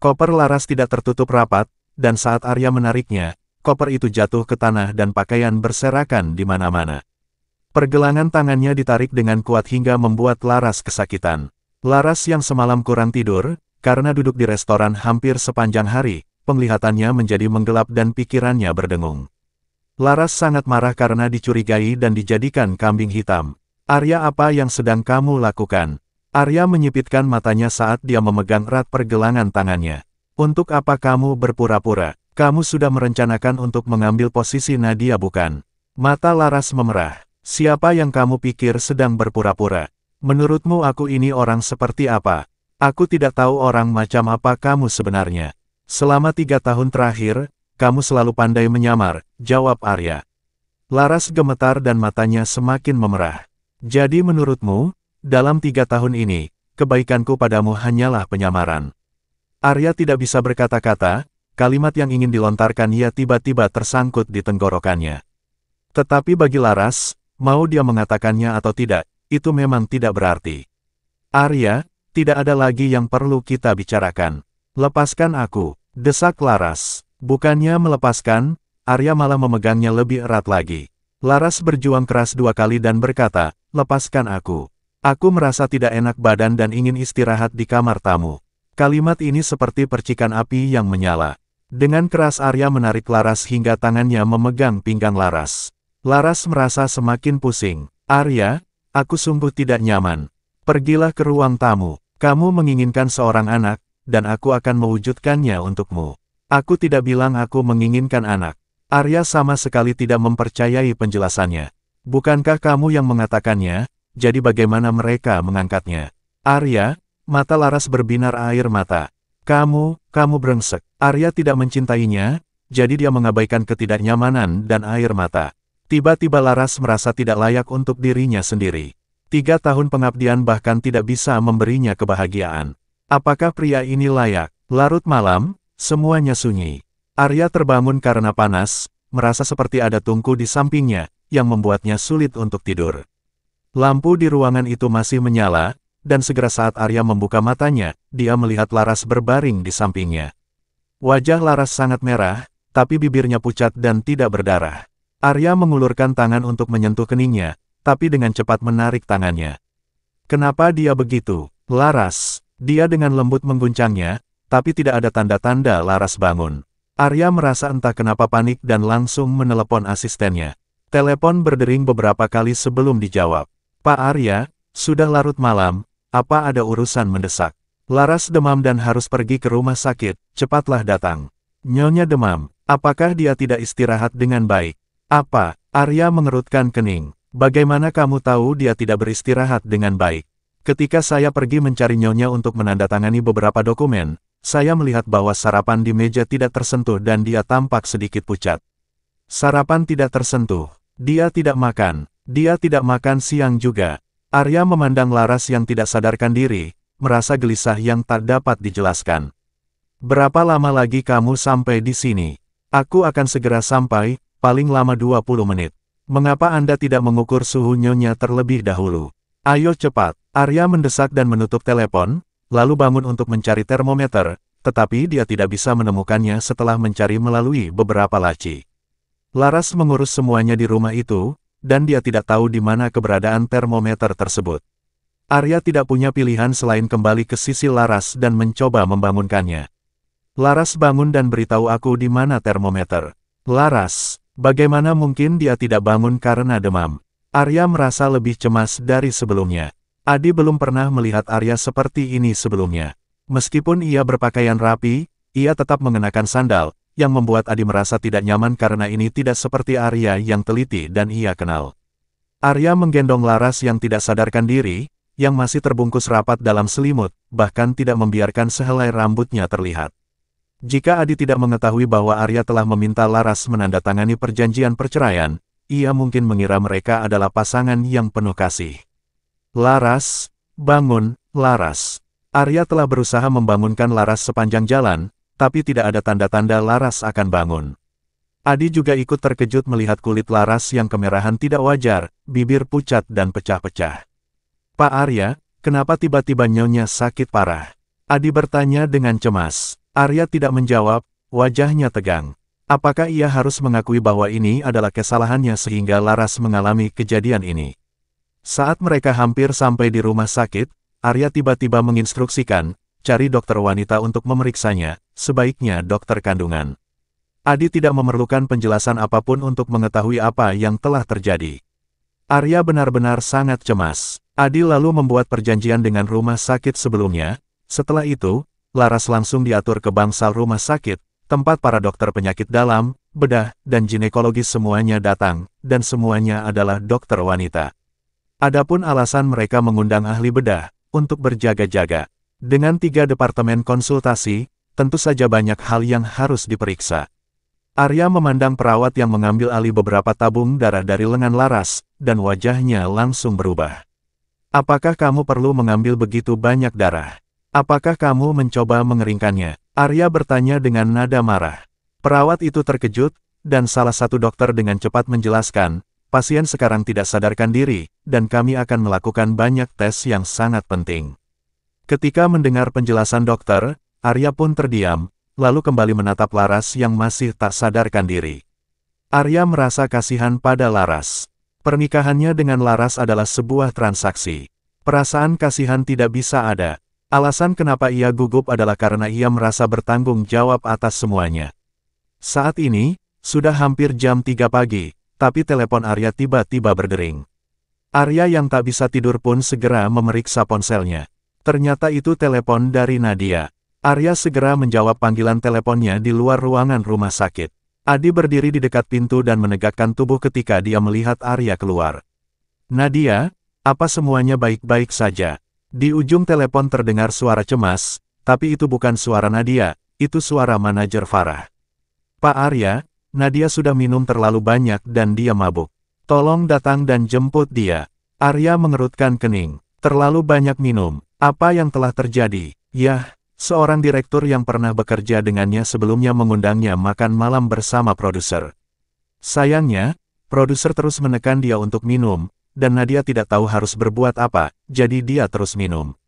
Koper Laras tidak tertutup rapat, dan saat Arya menariknya, koper itu jatuh ke tanah dan pakaian berserakan di mana-mana. Pergelangan tangannya ditarik dengan kuat hingga membuat Laras kesakitan. Laras yang semalam kurang tidur, karena duduk di restoran hampir sepanjang hari, penglihatannya menjadi menggelap dan pikirannya berdengung. Laras sangat marah karena dicurigai dan dijadikan kambing hitam. Arya, apa yang sedang kamu lakukan? Arya menyipitkan matanya saat dia memegang erat pergelangan tangannya. Untuk apa kamu berpura-pura? Kamu sudah merencanakan untuk mengambil posisi Nadia bukan? Mata Laras memerah. Siapa yang kamu pikir sedang berpura-pura? Menurutmu aku ini orang seperti apa? Aku tidak tahu orang macam apa kamu sebenarnya. Selama 3 tahun terakhir, kamu selalu pandai menyamar, jawab Arya. Laras gemetar dan matanya semakin memerah. Jadi menurutmu, dalam 3 tahun ini, kebaikanku padamu hanyalah penyamaran. Arya tidak bisa berkata-kata, kalimat yang ingin dilontarkan ia tiba-tiba tersangkut di tenggorokannya. Tetapi bagi Laras, mau dia mengatakannya atau tidak, itu memang tidak berarti. Arya, tidak ada lagi yang perlu kita bicarakan. Lepaskan aku, desak Laras. Bukannya melepaskan, Arya malah memegangnya lebih erat lagi. Laras berjuang keras 2 kali dan berkata, lepaskan aku. Aku merasa tidak enak badan dan ingin istirahat di kamar tamu. Kalimat ini seperti percikan api yang menyala. Dengan keras Arya menarik Laras hingga tangannya memegang pinggang Laras. Laras merasa semakin pusing. Arya, aku sungguh tidak nyaman. Pergilah ke ruang tamu. Kamu menginginkan seorang anak, dan aku akan mewujudkannya untukmu. Aku tidak bilang aku menginginkan anak. Arya sama sekali tidak mempercayai penjelasannya. Bukankah kamu yang mengatakannya? Jadi bagaimana mereka mengangkatnya? Arya, mata Laras berbinar air mata. Kamu brengsek. Arya tidak mencintainya, jadi dia mengabaikan ketidaknyamanan dan air mata. Tiba-tiba Laras merasa tidak layak untuk dirinya sendiri. 3 tahun pengabdian bahkan tidak bisa memberinya kebahagiaan. Apakah pria ini layak? Larut malam, semuanya sunyi. Arya terbangun karena panas, merasa seperti ada tungku di sampingnya, yang membuatnya sulit untuk tidur. Lampu di ruangan itu masih menyala, dan segera saat Arya membuka matanya, dia melihat Laras berbaring di sampingnya. Wajah Laras sangat merah, tapi bibirnya pucat dan tidak berdarah. Arya mengulurkan tangan untuk menyentuh keningnya, tapi dengan cepat menarik tangannya. Kenapa dia begitu? Laras, dia dengan lembut mengguncangnya, tapi tidak ada tanda-tanda Laras bangun. Arya merasa entah kenapa panik dan langsung menelepon asistennya. Telepon berdering beberapa kali sebelum dijawab. Pak Arya, sudah larut malam, apa ada urusan mendesak? Laras demam dan harus pergi ke rumah sakit, cepatlah datang. Nyonya demam, apakah dia tidak istirahat dengan baik? Apa? Arya mengerutkan kening. Bagaimana kamu tahu dia tidak beristirahat dengan baik? Ketika saya pergi mencari Nyonya untuk menandatangani beberapa dokumen, saya melihat bahwa sarapan di meja tidak tersentuh dan dia tampak sedikit pucat. Sarapan tidak tersentuh. Dia tidak makan. Dia tidak makan siang juga. Arya memandang Laras yang tidak sadarkan diri, merasa gelisah yang tak dapat dijelaskan. Berapa lama lagi kamu sampai di sini? Aku akan segera sampai, paling lama 20 menit. Mengapa Anda tidak mengukur suhu Nyonya terlebih dahulu? Ayo cepat. Arya mendesak dan menutup telepon, lalu bangun untuk mencari termometer, tetapi dia tidak bisa menemukannya setelah mencari melalui beberapa laci. Laras mengurus semuanya di rumah itu, dan dia tidak tahu di mana keberadaan termometer tersebut. Arya tidak punya pilihan selain kembali ke sisi Laras dan mencoba membangunkannya. Laras bangun dan beritahu aku di mana termometer. Laras, bagaimana mungkin dia tidak bangun karena demam? Arya merasa lebih cemas dari sebelumnya. Adi belum pernah melihat Arya seperti ini sebelumnya. Meskipun ia berpakaian rapi, ia tetap mengenakan sandal, yang membuat Adi merasa tidak nyaman karena ini tidak seperti Arya yang teliti dan ia kenal. Arya menggendong Laras yang tidak sadarkan diri, yang masih terbungkus rapat dalam selimut, bahkan tidak membiarkan sehelai rambutnya terlihat. Jika Adi tidak mengetahui bahwa Arya telah meminta Laras menandatangani perjanjian perceraian, ia mungkin mengira mereka adalah pasangan yang penuh kasih. Laras, bangun, Laras. Arya telah berusaha membangunkan Laras sepanjang jalan, tapi tidak ada tanda-tanda Laras akan bangun. Adi juga ikut terkejut melihat kulit Laras yang kemerahan tidak wajar, bibir pucat dan pecah-pecah. Pak Arya, kenapa tiba-tiba Nyonya sakit parah? Adi bertanya dengan cemas. Arya tidak menjawab, wajahnya tegang. Apakah ia harus mengakui bahwa ini adalah kesalahannya sehingga Laras mengalami kejadian ini? Saat mereka hampir sampai di rumah sakit, Arya tiba-tiba menginstruksikan, cari dokter wanita untuk memeriksanya, sebaiknya dokter kandungan. Adi tidak memerlukan penjelasan apapun untuk mengetahui apa yang telah terjadi. Arya benar-benar sangat cemas. Adi lalu membuat perjanjian dengan rumah sakit sebelumnya. Setelah itu, Laras langsung diatur ke bangsal rumah sakit, tempat para dokter penyakit dalam, bedah, dan ginekologis semuanya datang, dan semuanya adalah dokter wanita. Adapun alasan mereka mengundang ahli bedah, untuk berjaga-jaga. Dengan 3 departemen konsultasi, tentu saja banyak hal yang harus diperiksa. Arya memandang perawat yang mengambil alih beberapa tabung darah dari lengan Laras, dan wajahnya langsung berubah. Apakah kamu perlu mengambil begitu banyak darah? Apakah kamu mencoba mengeringkannya? Arya bertanya dengan nada marah. Perawat itu terkejut, dan salah satu dokter dengan cepat menjelaskan, pasien sekarang tidak sadarkan diri, dan kami akan melakukan banyak tes yang sangat penting. Ketika mendengar penjelasan dokter, Arya pun terdiam, lalu kembali menatap Laras yang masih tak sadarkan diri. Arya merasa kasihan pada Laras. Pernikahannya dengan Laras adalah sebuah transaksi. Perasaan kasihan tidak bisa ada. Alasan kenapa ia gugup adalah karena ia merasa bertanggung jawab atas semuanya. Saat ini, sudah hampir jam 3 pagi, tapi telepon Arya tiba-tiba berdering. Arya yang tak bisa tidur pun segera memeriksa ponselnya. Ternyata itu telepon dari Nadia. Arya segera menjawab panggilan teleponnya di luar ruangan rumah sakit. Adi berdiri di dekat pintu dan menegakkan tubuh ketika dia melihat Arya keluar. Nadia, apa semuanya baik-baik saja? Di ujung telepon terdengar suara cemas, tapi itu bukan suara Nadia, itu suara manajer Farah. Pak Arya, Nadia sudah minum terlalu banyak dan dia mabuk. Tolong datang dan jemput dia. Arya mengerutkan kening. Terlalu banyak minum. Apa yang telah terjadi? Yah. Seorang direktur yang pernah bekerja dengannya sebelumnya mengundangnya makan malam bersama produser. Sayangnya, produser terus menekan dia untuk minum, dan Nadia tidak tahu harus berbuat apa, jadi dia terus minum.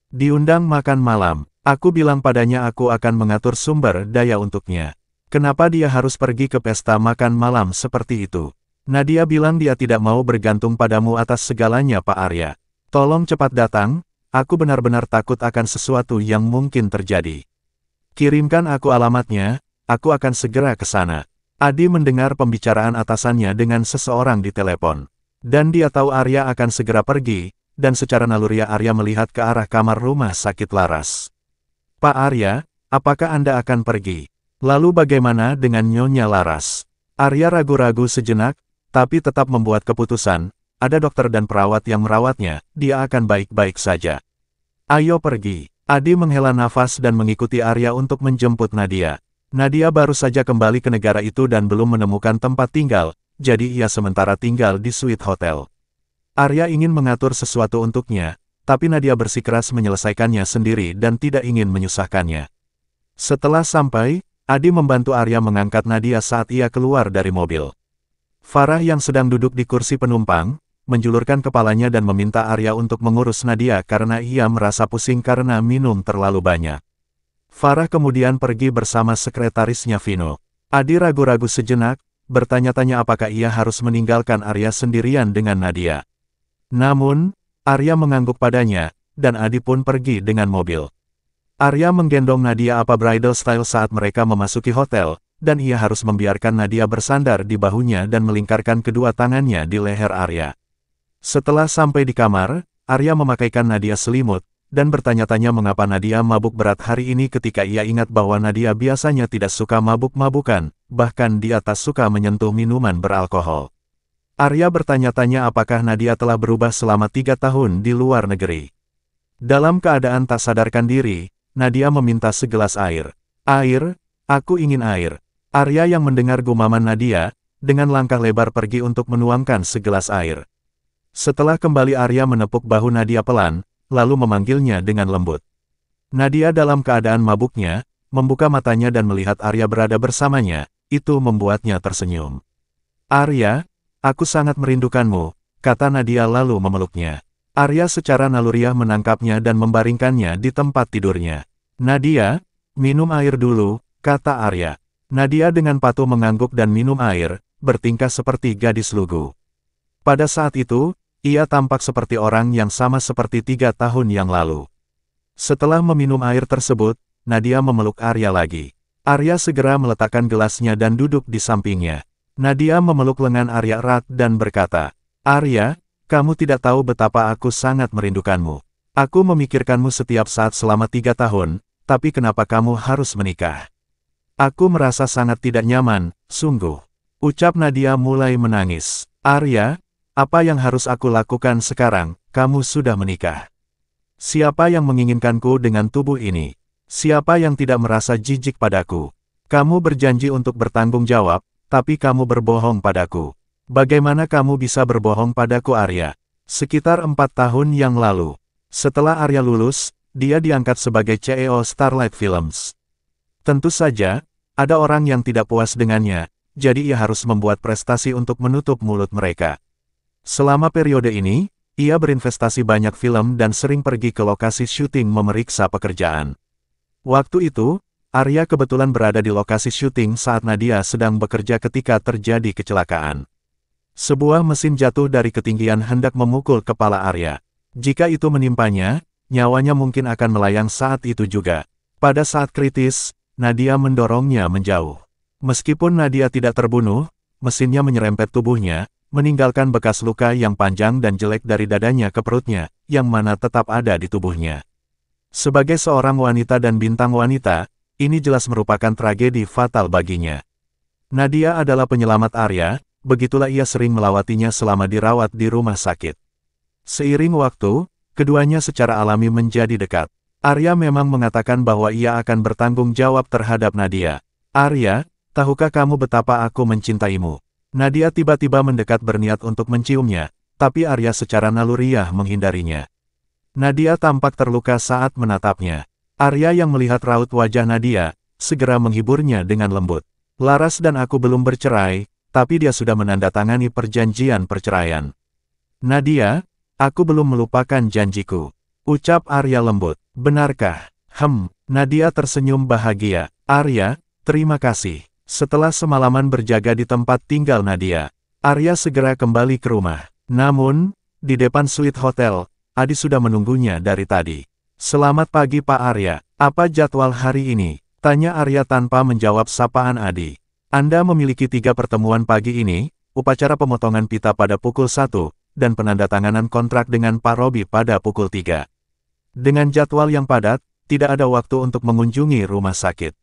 Diundang makan malam, aku bilang padanya aku akan mengatur sumber daya untuknya. Kenapa dia harus pergi ke pesta makan malam seperti itu? Nadia bilang dia tidak mau bergantung padamu atas segalanya Pak Arya. Tolong cepat datang. Aku benar-benar takut akan sesuatu yang mungkin terjadi. Kirimkan aku alamatnya, aku akan segera ke sana. Adi mendengar pembicaraan atasannya dengan seseorang di telepon. Dan dia tahu Arya akan segera pergi, dan secara naluriah Arya melihat ke arah kamar rumah sakit Laras. Pak Arya, apakah Anda akan pergi? Lalu bagaimana dengan Nyonya Laras? Arya ragu-ragu sejenak, tapi tetap membuat keputusan. Ada dokter dan perawat yang merawatnya, dia akan baik-baik saja. Ayo pergi. Adi menghela nafas dan mengikuti Arya untuk menjemput Nadia. Nadia baru saja kembali ke negara itu dan belum menemukan tempat tinggal, jadi ia sementara tinggal di suite hotel. Arya ingin mengatur sesuatu untuknya, tapi Nadia bersikeras menyelesaikannya sendiri dan tidak ingin menyusahkannya. Setelah sampai, Adi membantu Arya mengangkat Nadia saat ia keluar dari mobil. Farah yang sedang duduk di kursi penumpang, menjulurkan kepalanya dan meminta Arya untuk mengurus Nadia karena ia merasa pusing karena minum terlalu banyak. Farah kemudian pergi bersama sekretarisnya Vino. Adi ragu-ragu sejenak, bertanya-tanya apakah ia harus meninggalkan Arya sendirian dengan Nadia. Namun, Arya mengangguk padanya, dan Adi pun pergi dengan mobil. Arya menggendong Nadia apa bridal style saat mereka memasuki hotel, dan ia harus membiarkan Nadia bersandar di bahunya dan melingkarkan kedua tangannya di leher Arya. Setelah sampai di kamar, Arya memakaikan Nadia selimut, dan bertanya-tanya mengapa Nadia mabuk berat hari ini ketika ia ingat bahwa Nadia biasanya tidak suka mabuk-mabukan, bahkan dia tak suka menyentuh minuman beralkohol. Arya bertanya-tanya apakah Nadia telah berubah selama 3 tahun di luar negeri. Dalam keadaan tak sadarkan diri, Nadia meminta segelas air. Air, aku ingin air. Arya yang mendengar gumaman Nadia, dengan langkah lebar pergi untuk menuangkan segelas air. Setelah kembali Arya menepuk bahu Nadia pelan, lalu memanggilnya dengan lembut. Nadia dalam keadaan mabuknya, membuka matanya dan melihat Arya berada bersamanya, itu membuatnya tersenyum. Arya, aku sangat merindukanmu, kata Nadia lalu memeluknya. Arya secara naluriah menangkapnya dan membaringkannya di tempat tidurnya. Nadia, Minum air dulu, kata Arya. Nadia dengan patuh mengangguk dan minum air, bertingkah seperti gadis lugu. Pada saat itu, ia tampak seperti orang yang sama seperti 3 tahun yang lalu. Setelah meminum air tersebut, Nadia memeluk Arya lagi. Arya segera meletakkan gelasnya dan duduk di sampingnya. Nadia memeluk lengan Arya erat dan berkata, "Arya, kamu tidak tahu betapa aku sangat merindukanmu. Aku memikirkanmu setiap saat selama 3 tahun, tapi kenapa kamu harus menikah? Aku merasa sangat tidak nyaman, sungguh." Ucap Nadia mulai menangis. "Arya, apa yang harus aku lakukan sekarang? Kamu sudah menikah. Siapa yang menginginkanku dengan tubuh ini? Siapa yang tidak merasa jijik padaku? Kamu berjanji untuk bertanggung jawab, tapi kamu berbohong padaku. Bagaimana kamu bisa berbohong padaku Arya?" Sekitar 4 tahun yang lalu, setelah Arya lulus, dia diangkat sebagai CEO Starlight Films. Tentu saja, ada orang yang tidak puas dengannya, jadi ia harus membuat prestasi untuk menutup mulut mereka. Selama periode ini, ia berinvestasi banyak film dan sering pergi ke lokasi syuting memeriksa pekerjaan. Waktu itu, Arya kebetulan berada di lokasi syuting saat Nadia sedang bekerja ketika terjadi kecelakaan. Sebuah mesin jatuh dari ketinggian hendak memukul kepala Arya. Jika itu menimpanya, nyawanya mungkin akan melayang saat itu juga. Pada saat kritis, Nadia mendorongnya menjauh. Meskipun Nadia tidak terbunuh, mesinnya menyerempet tubuhnya, meninggalkan bekas luka yang panjang dan jelek dari dadanya ke perutnya, yang mana tetap ada di tubuhnya. Sebagai seorang wanita dan bintang wanita, ini jelas merupakan tragedi fatal baginya. Nadia adalah penyelamat Arya, begitulah ia sering melawatinya selama dirawat di rumah sakit. Seiring waktu, keduanya secara alami menjadi dekat. Arya memang mengatakan bahwa ia akan bertanggung jawab terhadap Nadia. "Arya, tahukah kamu betapa aku mencintaimu?" Nadia tiba-tiba mendekat berniat untuk menciumnya, tapi Arya secara naluriah menghindarinya. Nadia tampak terluka saat menatapnya. Arya yang melihat raut wajah Nadia, segera menghiburnya dengan lembut. "Laras dan aku belum bercerai, tapi dia sudah menandatangani perjanjian perceraian." "Nadia, aku belum melupakan janjiku," ucap Arya lembut. "Benarkah?" Nadia tersenyum bahagia. "Arya, terima kasih." Setelah semalaman berjaga di tempat tinggal Nadia, Arya segera kembali ke rumah. Namun, di depan suite hotel, Adi sudah menunggunya dari tadi. "Selamat pagi Pak Arya, apa jadwal hari ini?" tanya Arya tanpa menjawab sapaan Adi. "Anda memiliki 3 pertemuan pagi ini, upacara pemotongan pita pada pukul 1, dan penandatanganan kontrak dengan Pak Robi pada pukul 3. Dengan jadwal yang padat, tidak ada waktu untuk mengunjungi rumah sakit.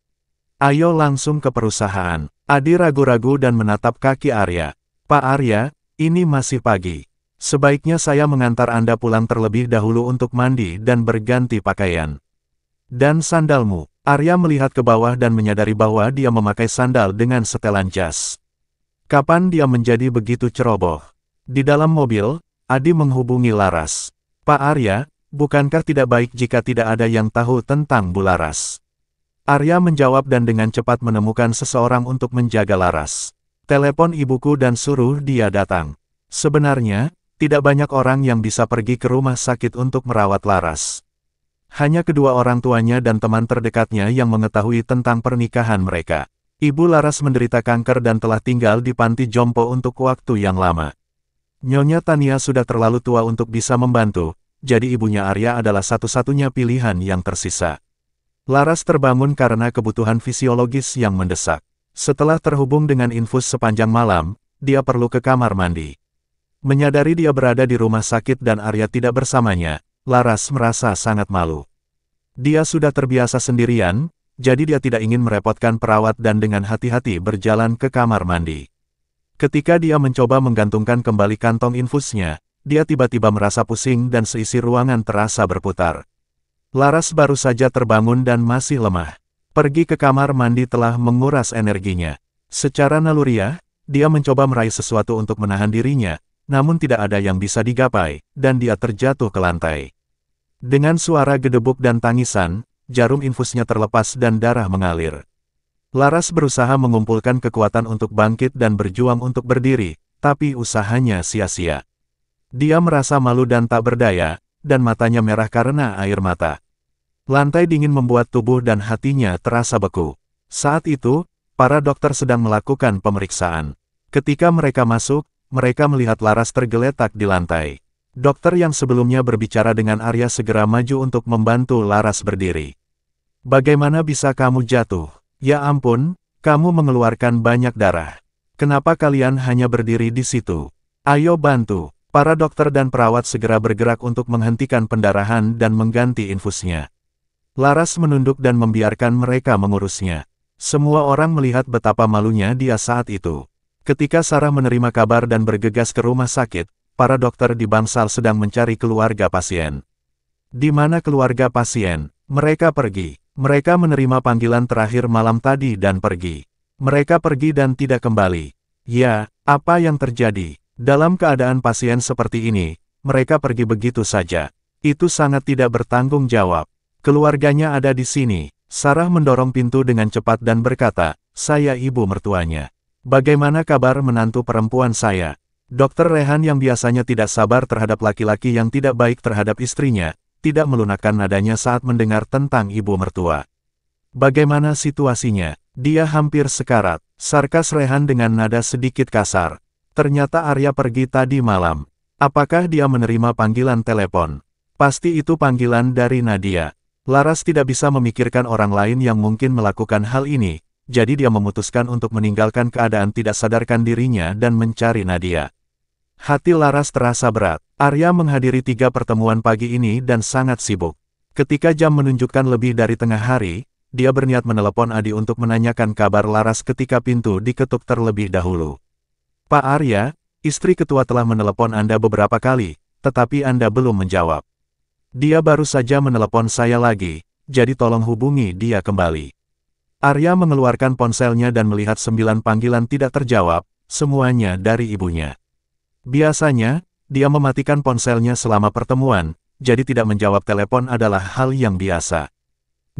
Ayo langsung ke perusahaan." Adi ragu-ragu dan menatap kaki Arya. "Pak Arya, ini masih pagi. Sebaiknya saya mengantar Anda pulang terlebih dahulu untuk mandi dan berganti pakaian. Dan sandalmu." Arya melihat ke bawah dan menyadari bahwa dia memakai sandal dengan setelan jas. Kapan dia menjadi begitu ceroboh? Di dalam mobil, Adi menghubungi Laras. "Pak Arya, bukankah tidak baik jika tidak ada yang tahu tentang Bu Laras?" Arya menjawab dan dengan cepat menemukan seseorang untuk menjaga Laras. "Telepon ibuku dan suruh dia datang." Sebenarnya, tidak banyak orang yang bisa pergi ke rumah sakit untuk merawat Laras. Hanya kedua orang tuanya dan teman terdekatnya yang mengetahui tentang pernikahan mereka. Ibu Laras menderita kanker dan telah tinggal di panti jompo untuk waktu yang lama. Nyonya Tania sudah terlalu tua untuk bisa membantu, jadi ibunya Arya adalah satu-satunya pilihan yang tersisa. Laras terbangun karena kebutuhan fisiologis yang mendesak. Setelah terhubung dengan infus sepanjang malam, dia perlu ke kamar mandi. Menyadari dia berada di rumah sakit dan Arya tidak bersamanya, Laras merasa sangat malu. Dia sudah terbiasa sendirian, jadi dia tidak ingin merepotkan perawat dan dengan hati-hati berjalan ke kamar mandi. Ketika dia mencoba menggantungkan kembali kantong infusnya, dia tiba-tiba merasa pusing dan seisi ruangan terasa berputar. Laras baru saja terbangun dan masih lemah. Pergi ke kamar mandi telah menguras energinya. Secara naluriah, dia mencoba meraih sesuatu untuk menahan dirinya, namun tidak ada yang bisa digapai, dan dia terjatuh ke lantai. Dengan suara gedebuk dan tangisan, jarum infusnya terlepas dan darah mengalir. Laras berusaha mengumpulkan kekuatan untuk bangkit dan berjuang untuk berdiri, tapi usahanya sia-sia. Dia merasa malu dan tak berdaya, dan matanya merah karena air mata. Lantai dingin membuat tubuh dan hatinya terasa beku. Saat itu, para dokter sedang melakukan pemeriksaan. Ketika mereka masuk, mereka melihat Laras tergeletak di lantai. Dokter yang sebelumnya berbicara dengan Arya segera maju untuk membantu Laras berdiri. Bagaimana bisa kamu jatuh? Ya ampun, kamu mengeluarkan banyak darah. Kenapa kalian hanya berdiri di situ? Ayo bantu. Para dokter dan perawat segera bergerak untuk menghentikan pendarahan dan mengganti infusnya. Laras menunduk dan membiarkan mereka mengurusnya. Semua orang melihat betapa malunya dia saat itu. Ketika Sarah menerima kabar dan bergegas ke rumah sakit, para dokter di bangsal sedang mencari keluarga pasien. Di mana keluarga pasien? Mereka pergi. Mereka menerima panggilan terakhir malam tadi dan pergi. Mereka pergi dan tidak kembali. Ya, apa yang terjadi? Dalam keadaan pasien seperti ini, mereka pergi begitu saja. Itu sangat tidak bertanggung jawab. Keluarganya ada di sini. Sarah mendorong pintu dengan cepat dan berkata, saya ibu mertuanya. Bagaimana kabar menantu perempuan saya? Dokter Rehan yang biasanya tidak sabar terhadap laki-laki yang tidak baik terhadap istrinya, tidak melunakkan nadanya saat mendengar tentang ibu mertua. Bagaimana situasinya? Dia hampir sekarat, sarkas Rehan dengan nada sedikit kasar. Ternyata Arya pergi tadi malam. Apakah dia menerima panggilan telepon? Pasti itu panggilan dari Nadia. Laras tidak bisa memikirkan orang lain yang mungkin melakukan hal ini, jadi dia memutuskan untuk meninggalkan keadaan tidak sadarkan dirinya dan mencari Nadia. Hati Laras terasa berat. Arya menghadiri 3 pertemuan pagi ini dan sangat sibuk. Ketika jam menunjukkan lebih dari tengah hari, dia berniat menelepon Adi untuk menanyakan kabar Laras ketika pintu diketuk terlebih dahulu. Pak Arya, istri ketua telah menelepon Anda beberapa kali, tetapi Anda belum menjawab. Dia baru saja menelepon saya lagi, jadi tolong hubungi dia kembali. Arya mengeluarkan ponselnya dan melihat 9 panggilan tidak terjawab, semuanya dari ibunya. Biasanya, dia mematikan ponselnya selama pertemuan, jadi tidak menjawab telepon adalah hal yang biasa.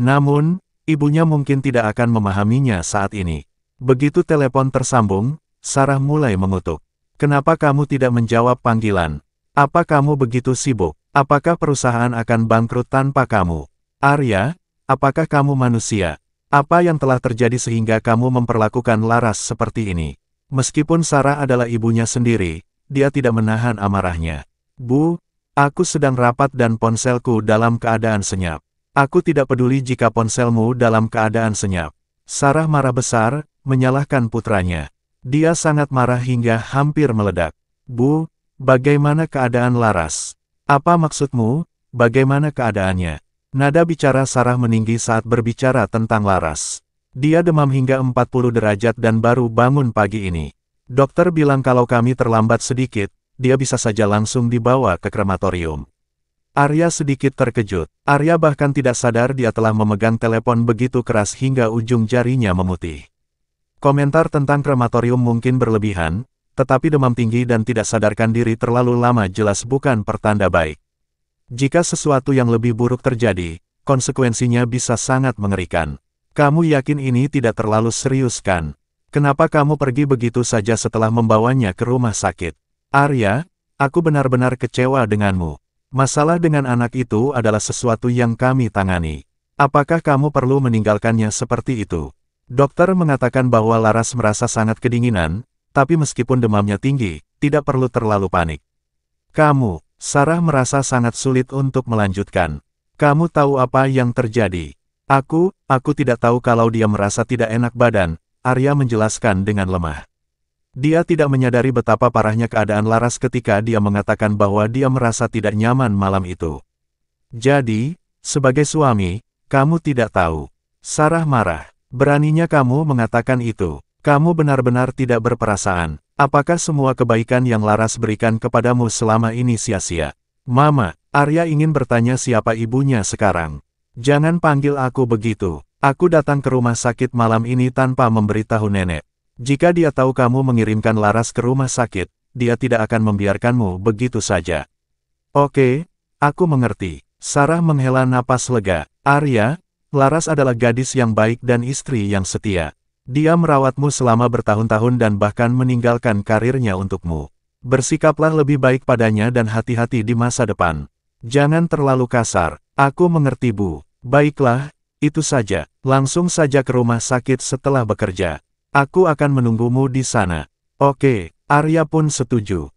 Namun, ibunya mungkin tidak akan memahaminya saat ini. Begitu telepon tersambung, Sarah mulai mengutuk. Kenapa kamu tidak menjawab panggilan? Apa kamu begitu sibuk? Apakah perusahaan akan bangkrut tanpa kamu? Arya, apakah kamu manusia? Apa yang telah terjadi sehingga kamu memperlakukan Laras seperti ini? Meskipun Sarah adalah ibunya sendiri, dia tidak menahan amarahnya. Bu, aku sedang rapat dan ponselku dalam keadaan senyap. Aku tidak peduli jika ponselmu dalam keadaan senyap. Sarah marah besar, menyalahkan putranya. Dia sangat marah hingga hampir meledak. Bu, bagaimana keadaan Laras? Apa maksudmu, bagaimana keadaannya? Nada bicara Sarah meninggi saat berbicara tentang Laras. Dia demam hingga 40 derajat dan baru bangun pagi ini. Dokter bilang kalau kami terlambat sedikit, dia bisa saja langsung dibawa ke krematorium. Arya sedikit terkejut. Arya bahkan tidak sadar dia telah memegang telepon begitu keras hingga ujung jarinya memutih. Komentar tentang krematorium mungkin berlebihan, tetapi demam tinggi dan tidak sadarkan diri terlalu lama jelas bukan pertanda baik. Jika sesuatu yang lebih buruk terjadi, konsekuensinya bisa sangat mengerikan. Kamu yakin ini tidak terlalu serius kan? Kenapa kamu pergi begitu saja setelah membawanya ke rumah sakit? Arya, aku benar-benar kecewa denganmu. Masalah dengan anak itu adalah sesuatu yang kami tangani. Apakah kamu perlu meninggalkannya seperti itu? Dokter mengatakan bahwa Laras merasa sangat kedinginan, tapi meskipun demamnya tinggi, tidak perlu terlalu panik. Kamu, Sarah merasa sangat sulit untuk melanjutkan. Kamu tahu apa yang terjadi? Aku tidak tahu kalau dia merasa tidak enak badan. Arya menjelaskan dengan lemah. Dia tidak menyadari betapa parahnya keadaan Laras ketika dia mengatakan bahwa dia merasa tidak nyaman malam itu. Jadi, sebagai suami, kamu tidak tahu. Sarah marah. Beraninya kamu mengatakan itu. Kamu benar-benar tidak berperasaan. Apakah semua kebaikan yang Laras berikan kepadamu selama ini sia-sia? Mama, Arya ingin bertanya siapa ibunya sekarang. Jangan panggil aku begitu. Aku datang ke rumah sakit malam ini tanpa memberitahu nenek. Jika dia tahu kamu mengirimkan Laras ke rumah sakit, dia tidak akan membiarkanmu begitu saja. Oke, aku mengerti. Sarah menghela napas lega. Arya, Laras adalah gadis yang baik dan istri yang setia. Dia merawatmu selama bertahun-tahun dan bahkan meninggalkan karirnya untukmu. Bersikaplah lebih baik padanya dan hati-hati di masa depan. Jangan terlalu kasar. Aku mengerti Bu. Baiklah, itu saja. Langsung saja ke rumah sakit setelah bekerja. Aku akan menunggumu di sana. Oke, Arya pun setuju.